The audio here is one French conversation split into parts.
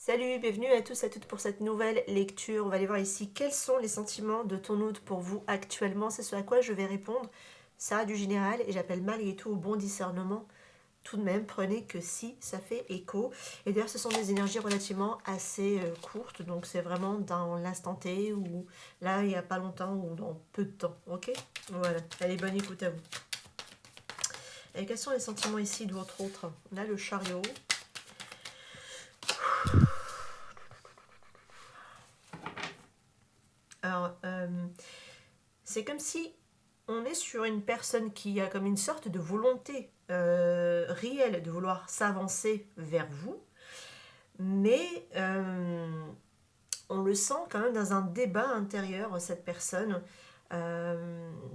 Salut, bienvenue à tous et à toutes pour cette nouvelle lecture. On va aller voir ici quels sont les sentiments de ton hôte pour vous actuellement. C'est ce à quoi je vais répondre. Ça a du général et j'appelle malgré tout au bon discernement. Tout de même, prenez que si ça fait écho. Et d'ailleurs, ce sont des énergies relativement assez courtes. Donc c'est vraiment dans l'instant T ou là, il n'y a pas longtemps ou dans peu de temps. Ok. Voilà. Allez, bonne écoute à vous. Et quels sont les sentiments ici de votre autre? Là, le chariot. Alors, c'est comme si on est sur une personne qui a comme une sorte de volonté réelle de vouloir s'avancer vers vous, mais on le sent quand même dans un débat intérieur, cette personne.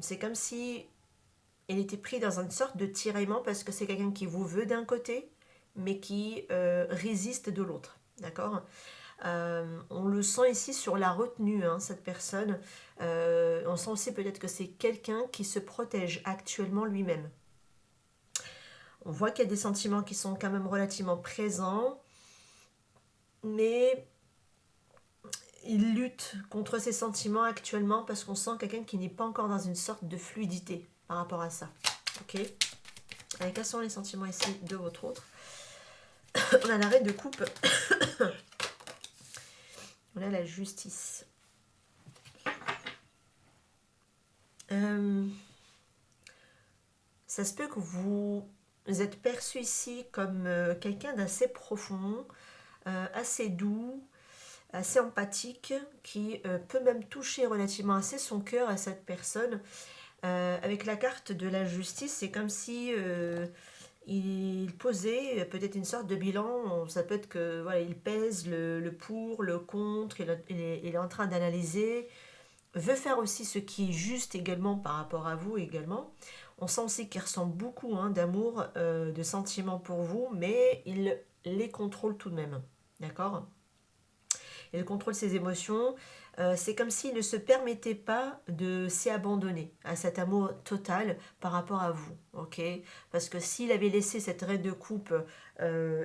C'est comme si elle était prise dans une sorte de tiraillement parce que c'est quelqu'un qui vous veut d'un côté, mais qui résiste de l'autre. D'accord. On le sent ici sur la retenue, hein, cette personne. On sent aussi peut-être que c'est quelqu'un qui se protège actuellement lui-même. On voit qu'il y a des sentiments qui sont quand même relativement présents, mais il lutte contre ces sentiments actuellement parce qu'on sent quelqu'un qui n'est pas encore dans une sorte de fluidité par rapport à ça. Ok. Et quels sont les sentiments ici de votre autre? On a l'arrêt de coupe. On a la justice. Ça se peut que vous êtes perçu ici comme quelqu'un d'assez profond, assez doux, assez empathique, qui peut même toucher relativement assez son cœur à cette personne. Avec la carte de la justice, c'est comme si il posait peut-être une sorte de bilan. Ça peut être que voilà, il pèse le pour, le contre, il est en train d'analyser, veut faire aussi ce qui est juste également par rapport à vous également. On sent aussi qu'il ressent beaucoup d'amour, de sentiments pour vous, mais il les contrôle tout de même. D'accord. Il contrôle ses émotions. C'est comme s'il ne se permettait pas de s'y abandonner à cet amour total par rapport à vous. Ok. Parce que s'il avait laissé cette reine de coupe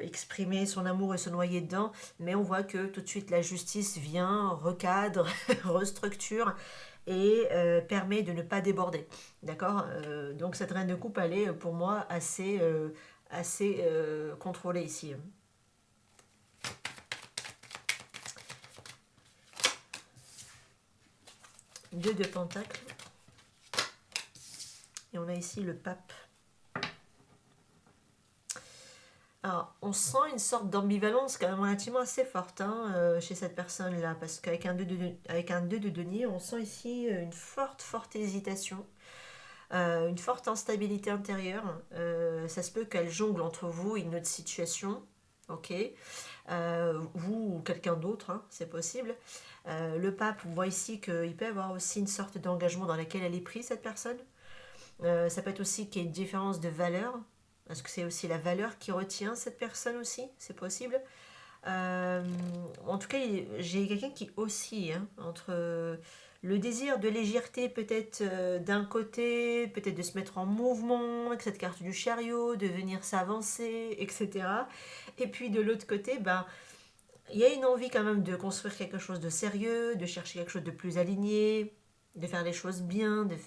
exprimer son amour et se noyer dedans, mais on voit que tout de suite la justice vient, recadre, restructure et permet de ne pas déborder. D'accord. Donc cette reine de coupe, elle est pour moi assez contrôlée ici. Deux de pentacles. Et on a ici le pape. Alors, on sent une sorte d'ambivalence quand même relativement assez forte chez cette personne-là, parce qu'avec un 2 de denier, on sent ici une forte hésitation, une forte instabilité intérieure. Ça se peut qu'elle jongle entre vous et une autre situation, ok. Vous ou quelqu'un d'autre, hein, c'est possible. Le pape, on voit ici qu'il peut y avoir aussi une sorte d'engagement dans laquelle elle est prise, cette personne. Ça peut être aussi qu'il y ait une différence de valeur. Est-ce que c'est aussi la valeur qui retient cette personne aussi? C'est possible. En tout cas, j'ai quelqu'un qui oscille entre le désir de légèreté peut-être d'un côté, peut-être de se mettre en mouvement avec cette carte du chariot, de venir s'avancer, etc. Et puis de l'autre côté, ben, il y a une envie quand même de construire quelque chose de sérieux, de chercher quelque chose de plus aligné, de faire les choses bien, de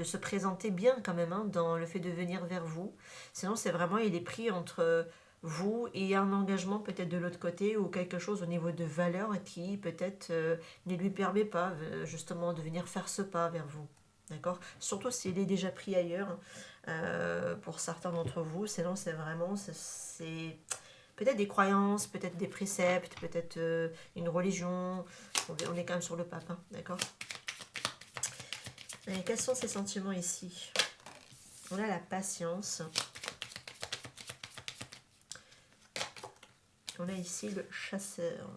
se présenter bien quand même dans le fait de venir vers vous. Sinon, c'est vraiment, il est pris entre vous et un engagement peut-être de l'autre côté ou quelque chose au niveau de valeur qui peut-être ne lui permet pas justement de venir faire ce pas vers vous. D'accord. Surtout s'il est déjà pris ailleurs pour certains d'entre vous. Sinon, c'est vraiment, c'est peut-être des croyances, peut-être des préceptes, peut-être une religion. On est quand même sur le pape, hein, d'accord. Et quels sont ces sentiments ici? On a la patience. On a ici le chasseur.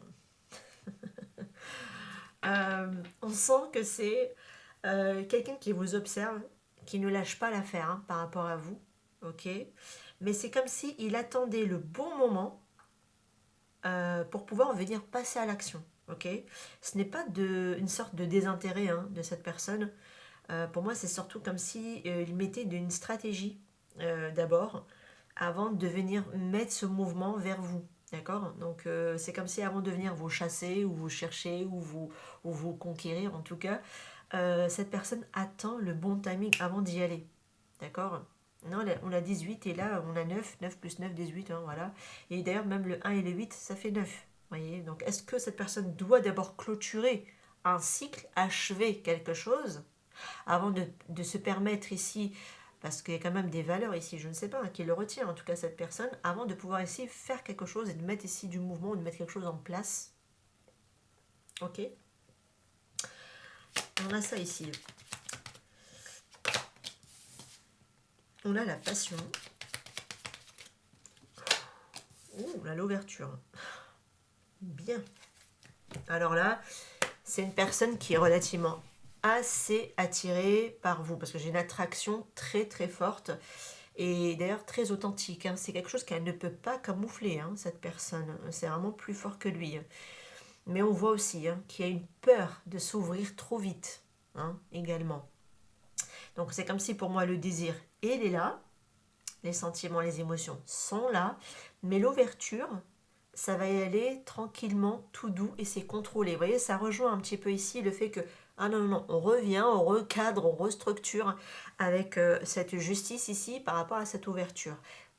On sent que c'est quelqu'un qui vous observe, qui ne lâche pas l'affaire par rapport à vous. Ok. Mais c'est comme s'il attendait le bon moment pour pouvoir venir passer à l'action. Ok. Ce n'est pas une sorte de désintérêt de cette personne. Pour moi, c'est surtout comme si il mettait une stratégie d'abord, avant de venir mettre ce mouvement vers vous. D'accord? Donc c'est comme si avant de venir vous chasser ou vous chercher ou vous conquérir en tout cas, cette personne attend le bon timing avant d'y aller. D'accord? Non, on a 18 et là on a 9 9 plus 9 18, hein, voilà. Et d'ailleurs même le 1 et le 8 ça fait 9. Voyez? Donc est-ce que cette personne doit d'abord clôturer un cycle, achever quelque chose, avant de se permettre ici, parce qu'il y a quand même des valeurs ici, je ne sais pas, hein, qui le retient en tout cas cette personne, avant de pouvoir ici faire quelque chose et de mettre ici du mouvement, de mettre quelque chose en place. Ok? On a ça ici. On a la passion. Ouh, là, l'ouverture. Bien. Alors là, c'est une personne qui est relativement assez attirée par vous, parce que j'ai une attraction très très forte et d'ailleurs très authentique, hein. C'est quelque chose qu'elle ne peut pas camoufler, hein, cette personne. C'est vraiment plus fort que lui. Mais on voit aussi, hein, qu'il y a une peur de s'ouvrir trop vite, hein, également. Donc c'est comme si pour moi le désir, il est là, les sentiments, les émotions sont là, mais l'ouverture, ça va y aller tranquillement, tout doux et c'est contrôlé. Vous voyez, ça rejoint un petit peu ici le fait que, ah non, non, non, on revient, on recadre, on restructure avec cette justice ici par rapport à cette ouverture.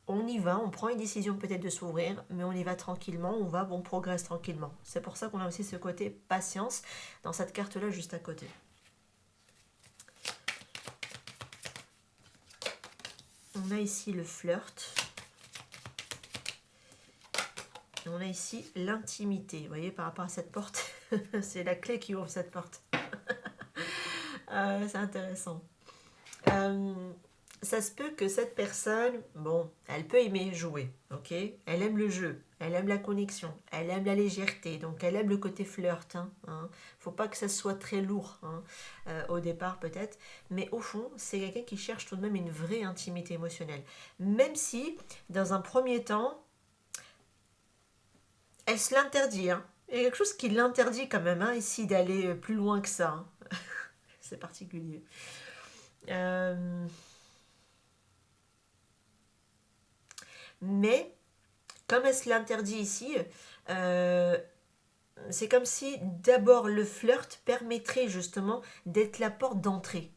On y va, on prend une décision peut-être de s'ouvrir, mais on y va tranquillement, on progresse tranquillement. C'est pour ça qu'on a aussi ce côté patience dans cette carte-là juste à côté. On a ici le flirt. Et on a ici l'intimité. Vous voyez, par rapport à cette porte, c'est la clé qui ouvre cette porte. C'est intéressant. Ça se peut que cette personne, bon, elle peut aimer jouer, ok? Elle aime le jeu, elle aime la connexion, elle aime la légèreté, donc elle aime le côté flirt. Faut pas que ça soit très lourd, hein, au départ peut-être, mais au fond, c'est quelqu'un qui cherche tout de même une vraie intimité émotionnelle. Même si, dans un premier temps, elle se l'interdit, hein. Il y a quelque chose qui l'interdit quand même, hein, ici, d'aller plus loin que ça, hein. C'est particulier. Euh, Mais, comme elle se l'interdit ici, euh, c'est comme si d'abord le flirt permettrait justement d'être la porte d'entrée,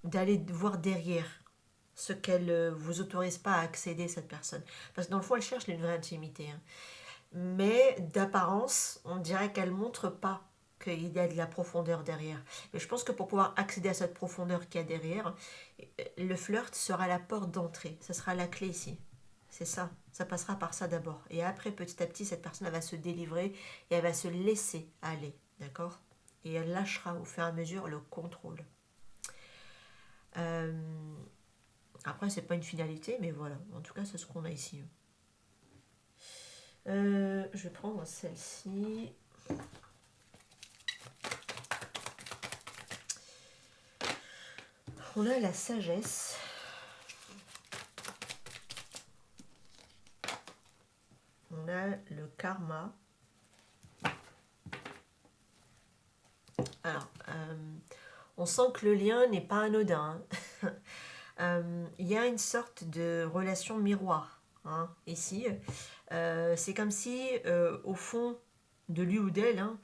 d'aller voir derrière ce qu'elle ne vous autorise pas à accéder, cette personne. Parce que dans le fond, elle cherche une vraie intimité, hein. Mais d'apparence, on dirait qu'elle montre pas qu'il y a de la profondeur derrière. Mais je pense que pour pouvoir accéder à cette profondeur qu'il y a derrière, le flirt sera la porte d'entrée. Ce sera la clé ici. C'est ça. Ça passera par ça d'abord. Et après, petit à petit, cette personne elle va se délivrer et elle va se laisser aller. D'accord? Et elle lâchera au fur et à mesure le contrôle. Euh, Après, c'est pas une finalité, mais voilà. En tout cas, c'est ce qu'on a ici. Je vais prendre celle-ci. On a la sagesse. On a le karma. Alors, on sent que le lien n'est pas anodin, hein. Il y a une sorte de relation miroir, hein, ici. C'est comme si, au fond de lui ou d'elle, hein,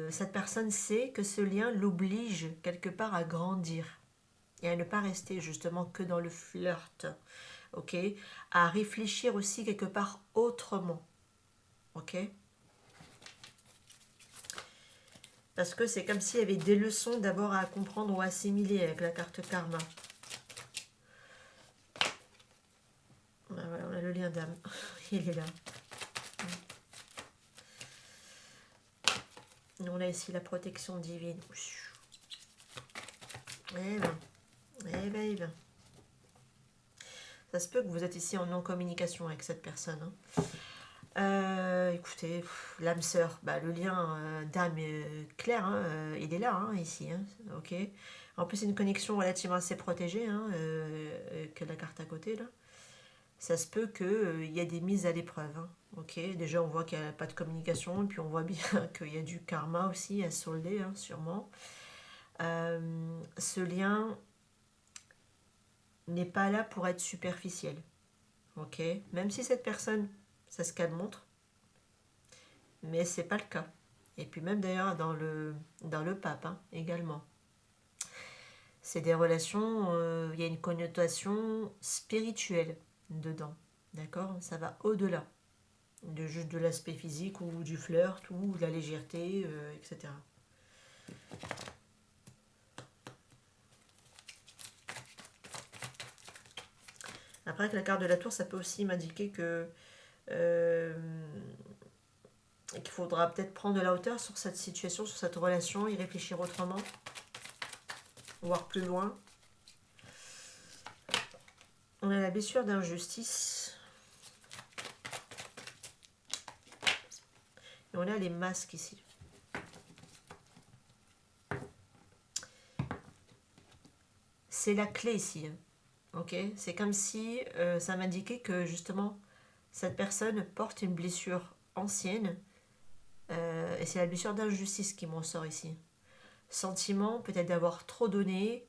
cette personne sait que ce lien l'oblige quelque part à grandir et à ne pas rester justement que dans le flirt, ok? À réfléchir aussi quelque part autrement, ok? Parce que c'est comme s'il y avait des leçons d'abord à comprendre ou à assimiler avec la carte karma. Voilà, on a le lien d'âme. Il est là. On a ici la protection divine. Eh ben, eh ben, eh ben. Ça se peut que vous êtes ici en non-communication avec cette personne, hein. Écoutez, l'âme sœur, bah, le lien d'âme clair, hein, il est là, hein, ici, hein, ok. En plus, c'est une connexion relativement assez protégée, hein, que la carte à côté là. Ça se peut qu'il y a des mises à l'épreuve, hein, ok. Déjà, on voit qu'il n'y a pas de communication, et puis on voit bien qu'il y a du karma aussi à solder, hein, sûrement. Ce lien n'est pas là pour être superficiel, ok. Même si cette personne c'est ce qu'elle montre, mais c'est pas le cas. Et puis même d'ailleurs dans le pape hein, également. C'est des relations, il y a une connotation spirituelle dedans, d'accord? Ça va au-delà de juste de l'aspect physique ou du flirt ou de la légèreté, etc. Après, avec la carte de la tour, ça peut aussi m'indiquer que euh, qu'il faudra peut-être prendre de la hauteur sur cette situation, sur cette relation, y réfléchir autrement, voir plus loin. On a la blessure d'injustice. Et on a les masques ici. C'est la clé ici. Ok, c'est comme si ça m'indiquait que justement cette personne porte une blessure ancienne et c'est la blessure d'injustice qui m'en sort ici. Sentiment peut-être d'avoir trop donné,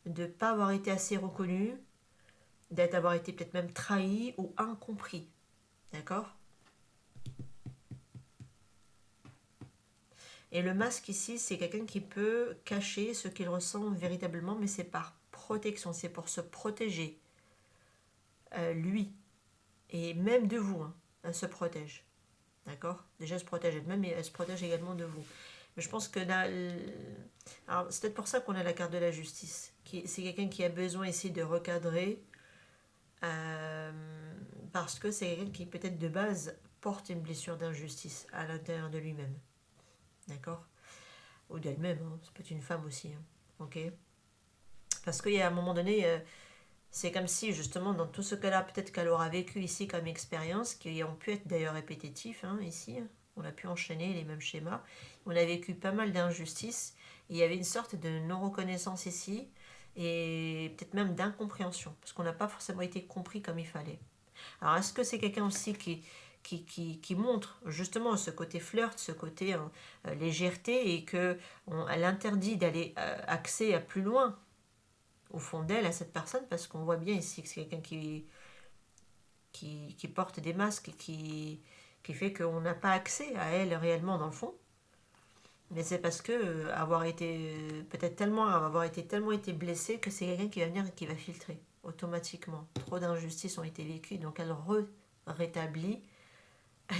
de ne pas avoir été assez reconnu, d'avoir été peut-être même trahi ou incompris. D'accord? Et le masque ici, c'est quelqu'un qui peut cacher ce qu'il ressent véritablement, mais c'est par protection, c'est pour se protéger. Lui, et même de vous, hein, elle se protège. D'accord? Déjà, elle se protège elle-même, mais elle se protège également de vous. Mais je pense que là, alors, c'est peut-être pour ça qu'on a la carte de la justice. C'est quelqu'un qui a besoin ici de recadrer, euh, parce que c'est quelqu'un qui peut-être de base porte une blessure d'injustice à l'intérieur de lui-même. D'accord? Ou d'elle-même, hein. Ça peut être une femme aussi. Hein. Ok? Parce qu'il y a un moment donné, c'est comme si justement dans tout ce cas-là, peut-être qu'elle aura vécu ici comme expérience, qui ont pu être d'ailleurs répétitifs hein, ici, on a pu enchaîner les mêmes schémas, on a vécu pas mal d'injustices, il y avait une sorte de non-reconnaissance ici, et peut-être même d'incompréhension, parce qu'on n'a pas forcément été compris comme il fallait. Alors est-ce que c'est quelqu'un aussi qui montre justement ce côté flirt, ce côté légèreté, et qu'elle interdit d'aller accès à plus loin au fond d'elle, à cette personne, parce qu'on voit bien ici que c'est quelqu'un qui porte des masques et qui fait qu'on n'a pas accès à elle réellement dans le fond. Mais c'est parce que avoir été peut-être tellement avoir été tellement été blessée que c'est quelqu'un qui va venir et qui va filtrer automatiquement. Trop d'injustices ont été vécues, donc elle rétablit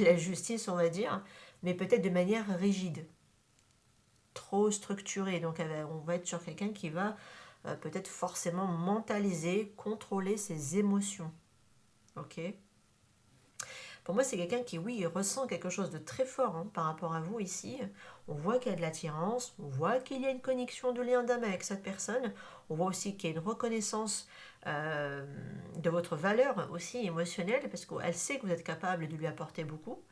la justice, on va dire, mais peut-être de manière rigide, trop structurée. Donc on va être sur quelqu'un qui va peut-être forcément mentaliser, contrôler ses émotions. Ok? Pour moi, c'est quelqu'un qui, oui, ressent quelque chose de très fort hein, par rapport à vous ici. On voit qu'il y a de l'attirance, on voit qu'il y a une connexion de lien d'âme avec cette personne. On voit aussi qu'il y a une reconnaissance de votre valeur aussi émotionnelle, parce qu'elle sait que vous êtes capable de lui apporter beaucoup.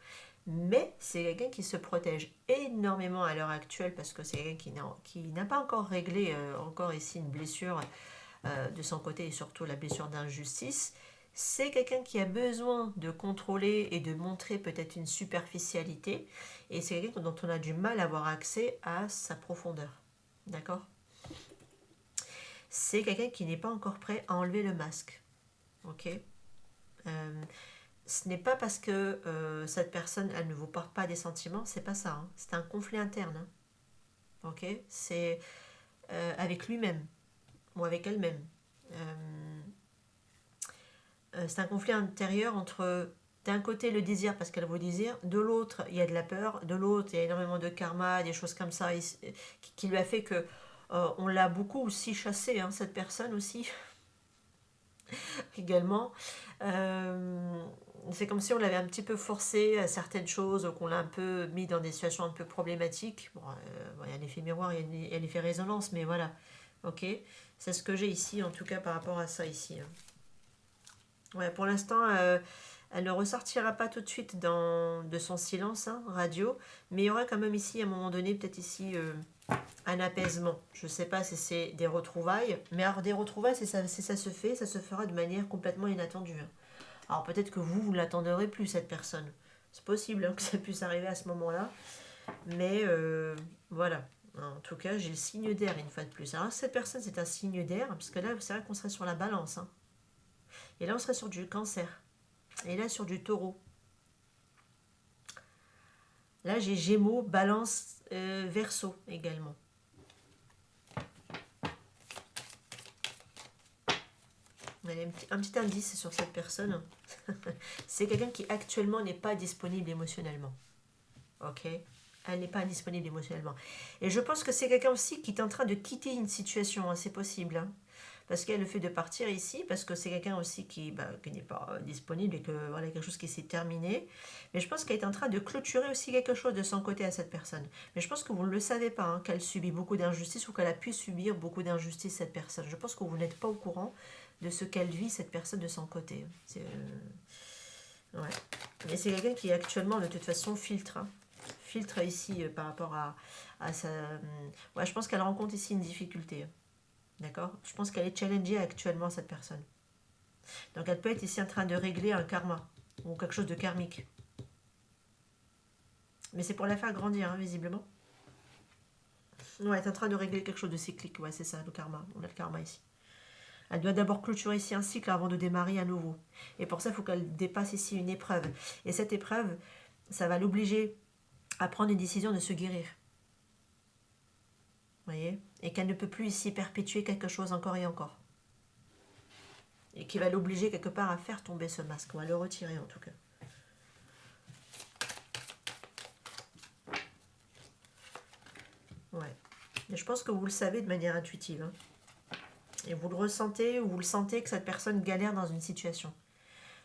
Mais c'est quelqu'un qui se protège énormément à l'heure actuelle, parce que c'est quelqu'un qui n'a pas encore réglé, encore ici, une blessure de son côté, et surtout la blessure d'injustice. C'est quelqu'un qui a besoin de contrôler et de montrer peut-être une superficialité, et c'est quelqu'un dont on a du mal à avoir accès à sa profondeur. D'accord? C'est quelqu'un qui n'est pas encore prêt à enlever le masque. Ok? Ce n'est pas parce que cette personne, elle ne vous porte pas des sentiments, c'est pas ça. Hein. C'est un conflit interne. Hein. Ok? C'est avec lui-même ou avec elle-même. C'est un conflit intérieur entre d'un côté le désir parce qu'elle vous désire, de l'autre il y a de la peur, de l'autre il y a énormément de karma, des choses comme ça qui lui a fait que on l'a beaucoup aussi chassé, hein, cette personne aussi également. Euh, c'est comme si on l'avait un petit peu forcé à certaines choses, qu'on l'a un peu mis dans des situations un peu problématiques. Bon, il y a l'effet miroir, il y a l'effet résonance, mais voilà. Ok, c'est ce que j'ai ici en tout cas par rapport à ça ici. Hein. Ouais, pour l'instant, elle ne ressortira pas tout de suite de son silence hein, radio, mais il y aura quand même ici, à un moment donné, peut-être ici, un apaisement. Je ne sais pas si c'est des retrouvailles, mais alors des retrouvailles, si ça se fait, ça se fera de manière complètement inattendue. Hein. Alors peut-être que vous ne l'attenderez plus, cette personne. C'est possible hein, que ça puisse arriver à ce moment-là, mais voilà. En tout cas, j'ai le signe d'air une fois de plus. Alors cette personne, c'est un signe d'air, parce que là, c'est vrai qu'on serait sur la balance. Hein. Et là, on serait sur du cancer. Et là, sur du taureau. Là, j'ai Gémeaux, Balance, Verseau également. Allez, un petit indice sur cette personne. C'est quelqu'un qui actuellement n'est pas disponible émotionnellement. Ok? Elle n'est pas disponible émotionnellement. Et je pense que c'est quelqu'un aussi qui est en train de quitter une situation, hein, c'est possible. Hein. Parce qu'elle le fait de partir ici, parce que c'est quelqu'un aussi qui n'est pas disponible et que voilà, quelque chose qui s'est terminé. Mais je pense qu'elle est en train de clôturer aussi quelque chose de son côté à cette personne. Mais je pense que vous ne le savez pas, hein, qu'elle subit beaucoup d'injustice ou qu'elle a pu subir beaucoup d'injustice, cette personne. Je pense que vous n'êtes pas au courant de ce qu'elle vit, cette personne, de son côté. Ouais. Mais c'est quelqu'un qui actuellement, de toute façon, filtre. Hein. Filtre ici par rapport à sa... Ouais, je pense qu'elle rencontre ici une difficulté. D'accord? Je pense qu'elle est challengée actuellement, cette personne. Donc elle peut être ici en train de régler un karma ou quelque chose de karmique. Mais c'est pour la faire grandir, hein, visiblement. Ouais, elle est en train de régler quelque chose de cyclique. Ouais, c'est ça, le karma. On a le karma ici. Elle doit d'abord clôturer ici un cycle avant de démarrer à nouveau. Et pour ça, il faut qu'elle dépasse ici une épreuve. Et cette épreuve, ça va l'obliger à prendre une décision de se guérir. Vous voyez? Et qu'elle ne peut plus ici perpétuer quelque chose encore et encore. Et qui va l'obliger quelque part à faire tomber ce masque, ou à le retirer en tout cas. Ouais. Mais je pense que vous le savez de manière intuitive. Hein. Et vous le ressentez, ou vous le sentez que cette personne galère dans une situation.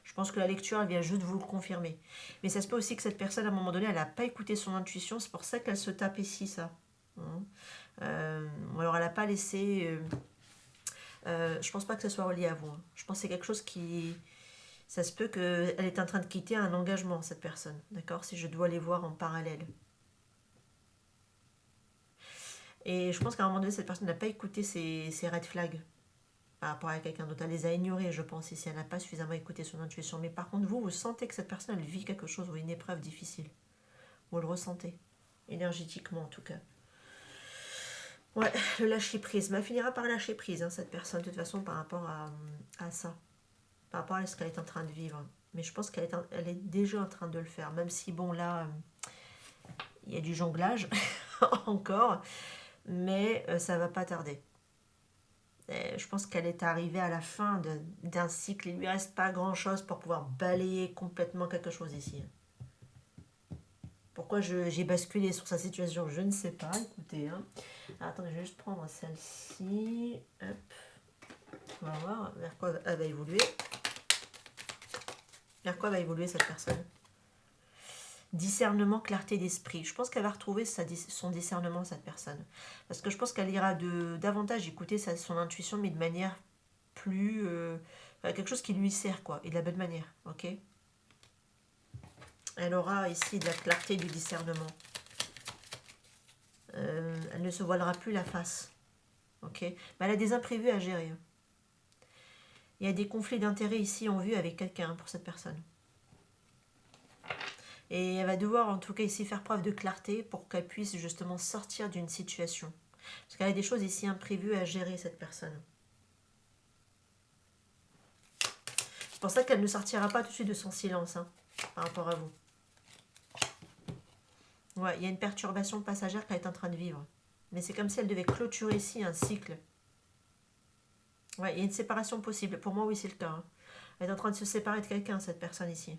Je pense que la lecture, elle vient juste vous le confirmer. Mais ça se peut aussi que cette personne, à un moment donné, elle n'a pas écouté son intuition. C'est pour ça qu'elle se tape ici, ça. Ou alors elle n'a pas laissé... je pense pas que ce soit relié à vous. Hein. Je pense que c'est quelque chose qui... Ça se peut qu'elle est en train de quitter un engagement, cette personne. D'accord? Si je dois les voir en parallèle. Et je pense qu'à un moment donné, cette personne n'a pas écouté ses red flags par rapport à quelqu'un d'autre. Elle les a ignorés, je pense, ici. Elle n'a pas suffisamment écouté son intuition. Mais par contre, vous sentez que cette personne, elle vit quelque chose ou une épreuve difficile. Vous le ressentez. Énergétiquement, en tout cas. Ouais, le lâcher prise. Mais elle finira par lâcher prise, hein, cette personne, de toute façon, par rapport à ça. Par rapport à ce qu'elle est en train de vivre. Mais je pense qu'elle est déjà en train de le faire. Même si, bon, là, il y a du jonglage encore. Mais ça va pas tarder. Je pense qu'elle est arrivée à la fin d'un cycle. Il lui reste pas grand-chose pour pouvoir balayer complètement quelque chose ici. Pourquoi j'ai basculé sur sa situation, je ne sais pas. Écoutez, hein. Alors, attendez, je vais juste prendre celle-ci. Hop. On va voir vers quoi elle va évoluer. Vers quoi va évoluer cette personne? Discernement, clarté d'esprit. Je pense qu'elle va retrouver son discernement, cette personne. Parce que je pense qu'elle ira davantage écouter son intuition, mais de manière plus... quelque chose qui lui sert, quoi. Et de la bonne manière, ok? Elle aura ici de la clarté du discernement. Elle ne se voilera plus la face, ok? Mais elle a des imprévus à gérer. Il y a des conflits d'intérêts ici en vue avec quelqu'un pour cette personne. Et elle va devoir en tout cas ici faire preuve de clarté pour qu'elle puisse justement sortir d'une situation. Parce qu'elle a des choses ici imprévues à gérer, cette personne. C'est pour ça qu'elle ne sortira pas tout de suite de son silence, hein, par rapport à vous. Ouais, il y a une perturbation passagère qu'elle est en train de vivre. Mais c'est comme si elle devait clôturer ici un cycle. Ouais, il y a une séparation possible. Pour moi, oui, c'est le cas. Hein. Elle est en train de se séparer de quelqu'un, cette personne ici.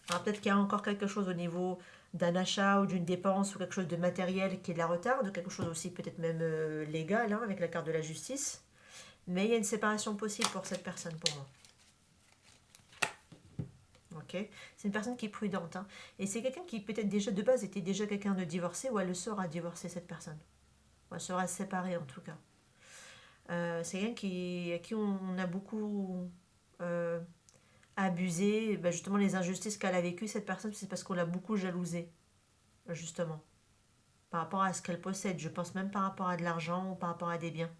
Alors peut-être qu'il y a encore quelque chose au niveau d'un achat ou d'une dépense ou quelque chose de matériel qui la retarde, quelque chose aussi peut-être même légal, hein, avec la carte de la justice. Mais il y a une séparation possible pour cette personne, pour moi. Ok, c'est une personne qui est prudente. Hein. Et c'est quelqu'un qui peut-être déjà de base était déjà quelqu'un de divorcé, ou elle le sera divorcer, cette personne. Ou elle sera séparée en tout cas. C'est quelqu'un à qui on a beaucoup abusé. Ben justement, les injustices qu'elle a vécues, cette personne, c'est parce qu'on l'a beaucoup jalousée. Justement. Par rapport à ce qu'elle possède. Je pense même par rapport à de l'argent ou par rapport à des biens.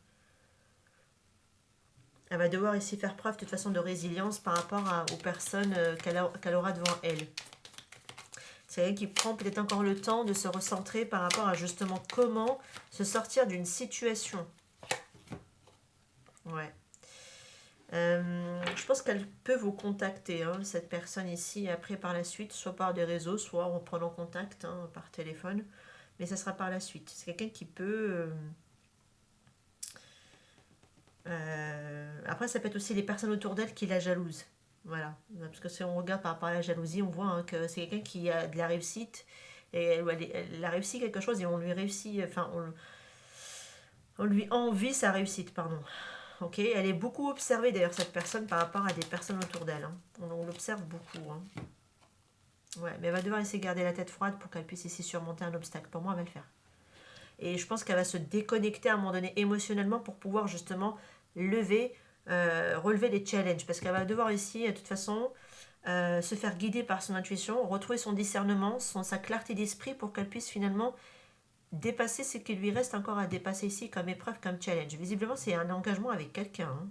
Elle va devoir ici faire preuve de toute façon de résilience par rapport aux personnes qu'elle aura devant elle. C'est elle qui prend peut-être encore le temps de se recentrer par rapport à justement comment se sortir d'une situation. Ouais. Je pense qu'elle peut vous contacter, hein, cette personne ici, après par la suite, soit par des réseaux, soit en prenant contact, hein, par téléphone. Mais ça sera par la suite. C'est quelqu'un qui peut... après, ça peut être aussi les personnes autour d'elle qui la jalousent. Voilà. Parce que si on regarde par rapport à la jalousie, on voit, hein, que c'est quelqu'un qui a de la réussite. Et elle a réussi quelque chose et on lui réussit... Enfin, on lui envie sa réussite, pardon. Ok, elle est beaucoup observée d'ailleurs cette personne par rapport à des personnes autour d'elle, hein. On l'observe beaucoup, hein. Ouais, mais elle va devoir essayer de garder la tête froide pour qu'elle puisse essayer de surmonter un obstacle. Pour moi, elle va le faire. Et je pense qu'elle va se déconnecter à un moment donné émotionnellement pour pouvoir justement relever les challenges. Parce qu'elle va devoir ici, de toute façon, se faire guider par son intuition, retrouver son discernement, sa clarté d'esprit pour qu'elle puisse finalement dépasser ce qui lui reste encore à dépasser ici comme épreuve, comme challenge. Visiblement, c'est un engagement avec quelqu'un, hein.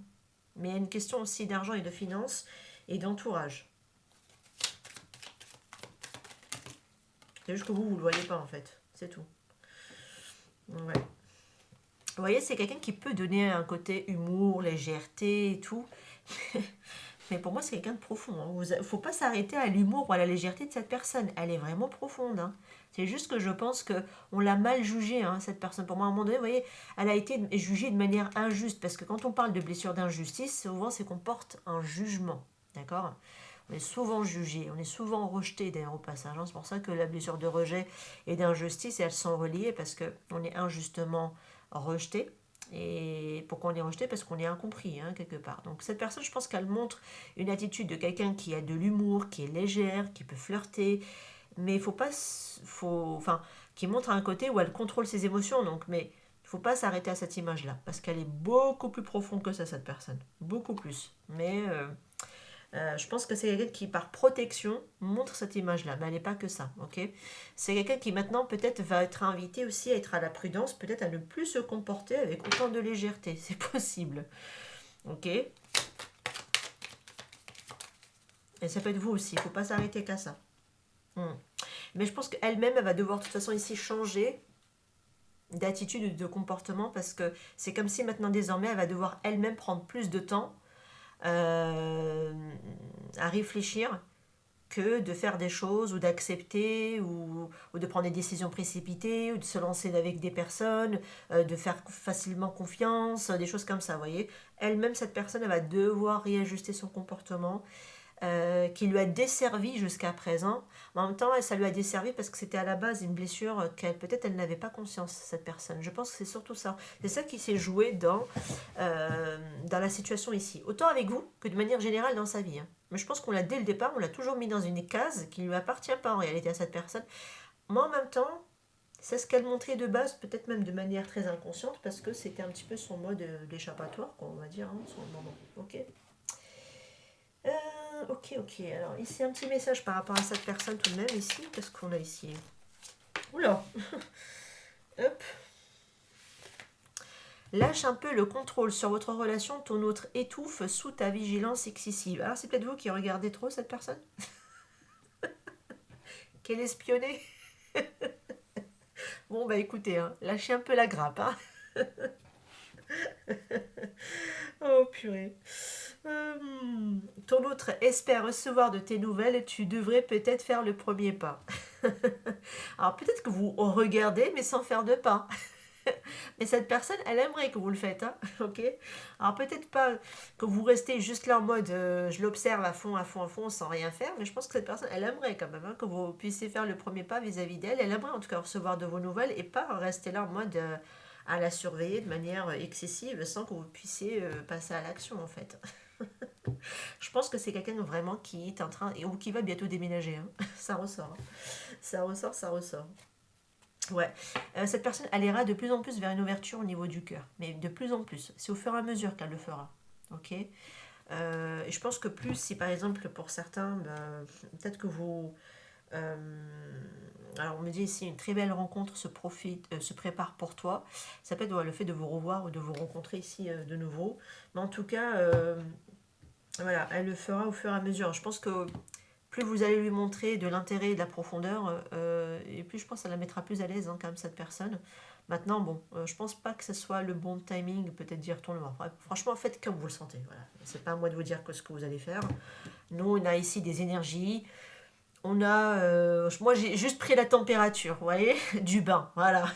Mais il y a une question aussi d'argent et de finances et d'entourage. C'est juste que vous ne le voyez pas en fait. C'est tout. Ouais. Vous voyez, c'est quelqu'un qui peut donner un côté humour, légèreté et tout. Mais pour moi, c'est quelqu'un de profond, hein. Il ne faut pas s'arrêter à l'humour ou à la légèreté de cette personne. Elle est vraiment profonde, hein. C'est juste que je pense qu'on l'a mal jugée, hein, cette personne. Pour moi, à un moment donné, vous voyez, elle a été jugée de manière injuste. Parce que quand on parle de blessure d'injustice, souvent, c'est qu'on porte un jugement. D'accord? On est souvent jugé, on est souvent rejeté d'ailleurs au passage, hein. C'est pour ça que la blessure de rejet et d'injustice, elles sont reliées parce qu'on est injustement rejeté. Et pourquoi on est rejeté? Parce qu'on est incompris, hein, quelque part. Donc cette personne, je pense qu'elle montre une attitude de quelqu'un qui a de l'humour, qui est légère, qui peut flirter, mais il faut pas, enfin, qui montre un côté où elle contrôle ses émotions. Donc, mais il faut pas s'arrêter à cette image-là, parce qu'elle est beaucoup plus profonde que ça, cette personne, beaucoup plus. Mais je pense que c'est quelqu'un qui, par protection, montre cette image-là. Mais elle n'est pas que ça, ok? C'est quelqu'un qui, maintenant, peut-être va être invité aussi à être à la prudence, peut-être à ne plus se comporter avec autant de légèreté. C'est possible, ok? Et ça peut être vous aussi, il ne faut pas s'arrêter qu'à ça. Mais je pense qu'elle-même, elle va devoir de toute façon ici changer d'attitude ou de comportement parce que c'est comme si maintenant, désormais, elle va devoir elle-même prendre plus de temps euh, à réfléchir que de faire des choses ou d'accepter ou de prendre des décisions précipitées ou de se lancer avec des personnes, de faire facilement confiance, des choses comme ça, vous voyez. Elle-même, cette personne, elle va devoir réajuster son comportement qui lui a desservi jusqu'à présent. Mais en même temps, ça lui a desservi parce que c'était à la base une blessure qu'elle peut-être elle n'avait pas conscience, cette personne. Je pense que c'est surtout ça. C'est ça qui s'est joué dans la situation ici. Autant avec vous que de manière générale dans sa vie, hein. Mais je pense qu'on l'a dès le départ, on l'a toujours mis dans une case qui ne lui appartient pas en réalité à cette personne. Mais en même temps, c'est ce qu'elle montrait de base, peut-être même de manière très inconsciente, parce que c'était un petit peu son mode d'échappatoire, on va dire, hein, son moment. Ok. Ok. Alors, ici, un petit message par rapport à cette personne tout de même, ici. Qu'est-ce qu'on a ici? Oula. Hop. Lâche un peu le contrôle sur votre relation, ton autre étouffe sous ta vigilance excessive. Alors, c'est peut-être vous qui regardez trop cette personne? Qu'elle espionné? Bon, bah écoutez, hein, lâchez un peu la grappe, hein. Oh purée. Ton autre espère recevoir de tes nouvelles, tu devrais peut-être faire le premier pas. Alors peut-être que vous regardez mais sans faire de pas. Mais cette personne, elle aimerait que vous le faites, hein, ok? Alors peut-être pas que vous restez juste là en mode je l'observe à fond, sans rien faire, mais je pense que cette personne, elle aimerait quand même, hein, que vous puissiez faire le premier pas vis-à-vis d'elle. Elle aimerait en tout cas recevoir de vos nouvelles et pas rester là en mode à la surveiller de manière excessive sans que vous puissiez passer à l'action en fait. Je pense que c'est quelqu'un vraiment qui est en train, ou qui va bientôt déménager, hein. Ça ressort, hein. Ça ressort. Ouais, cette personne, elle ira de plus en plus vers une ouverture au niveau du cœur, mais de plus en plus. C'est au fur et à mesure qu'elle le fera. Ok. Et je pense que plus, si par exemple pour certains, ben, peut-être que vous. euh, alors on me dit ici une très belle rencontre se prépare pour toi. Ça peut être ouais, le fait de vous revoir ou de vous rencontrer ici de nouveau. Mais en tout cas, voilà, elle le fera au fur et à mesure. Je pense que plus vous allez lui montrer de l'intérêt et de la profondeur, et plus je pense que ça la mettra plus à l'aise, hein, quand même, cette personne. Maintenant, bon, je pense pas que ce soit le bon timing, peut-être d'y retourner. Enfin, franchement, faites comme vous le sentez. Voilà. C'est pas à moi de vous dire ce que vous allez faire. Nous, on a ici des énergies. On a, moi j'ai juste pris la température, vous voyez, du bain, voilà.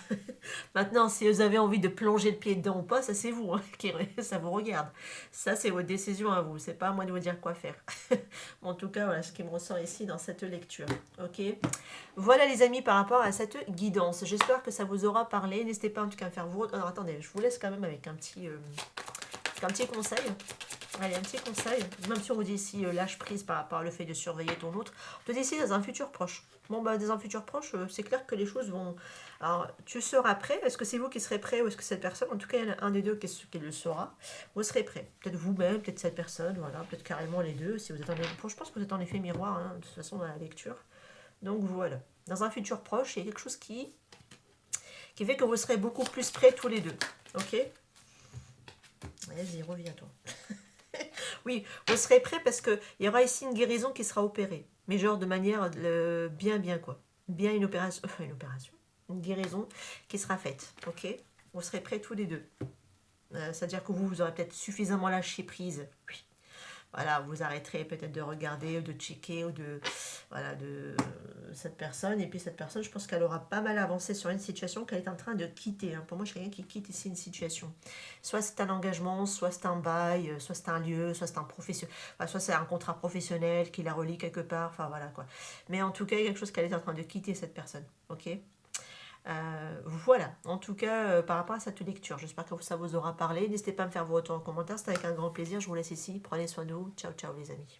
Maintenant, si vous avez envie de plonger le pied dedans ou pas, ça c'est vous, hein, ça vous regarde. Ça c'est votre décision à vous, c'est pas à moi de vous dire quoi faire. En tout cas, voilà ce qui me ressort ici dans cette lecture. Ok. Voilà les amis par rapport à cette guidance. J'espère que ça vous aura parlé. N'hésitez pas en tout cas à faire vous. Alors attendez, je vous laisse quand même avec un petit conseil. Allez, un petit conseil, même si on vous dit ici lâche prise par rapport au fait de surveiller ton autre, on te dit ici dans un futur proche. Bon, bah, dans un futur proche, c'est clair que les choses vont. Alors, tu seras prêt. Est-ce que c'est vous qui serez prêt ou est-ce que cette personne, en tout cas, il y en a un des deux qui le saura, vous serez prêt. Peut-être vous-même, peut-être cette personne, voilà, peut-être carrément les deux. Si vous êtes en... Je pense que vous êtes en effet miroir, hein, de toute façon, dans la lecture. Donc voilà. Dans un futur proche, il y a quelque chose qui fait que vous serez beaucoup plus prêts tous les deux. Ok. Vas-y, reviens toi. Oui, vous serez prêt parce qu'il y aura ici une guérison qui sera opérée. Mais genre de manière bien quoi. Bien une opération, une guérison qui sera faite. Ok. Vous serez prêts tous les deux. C'est-à-dire que vous aurez peut-être suffisamment lâché prise. Oui, voilà, vous arrêterez peut-être de regarder ou de checker ou de, voilà, de cette personne. Et puis cette personne, je pense qu'elle aura pas mal avancé sur une situation qu'elle est en train de quitter. Hein. Pour moi, je suis quelqu'un qui quitte ici une situation. Soit c'est un engagement, soit c'est un bail, soit c'est un lieu, soit c'est un professionnel, enfin, soit c'est un contrat professionnel qui la relie quelque part. Enfin voilà quoi. Mais en tout cas, il y a quelque chose qu'elle est en train de quitter cette personne. Ok. Voilà, en tout cas, par rapport à cette lecture, j'espère que ça vous aura parlé. N'hésitez pas à me faire vos retours en commentaire, c'était avec un grand plaisir. Je vous laisse ici. Prenez soin de vous. Ciao, ciao les amis.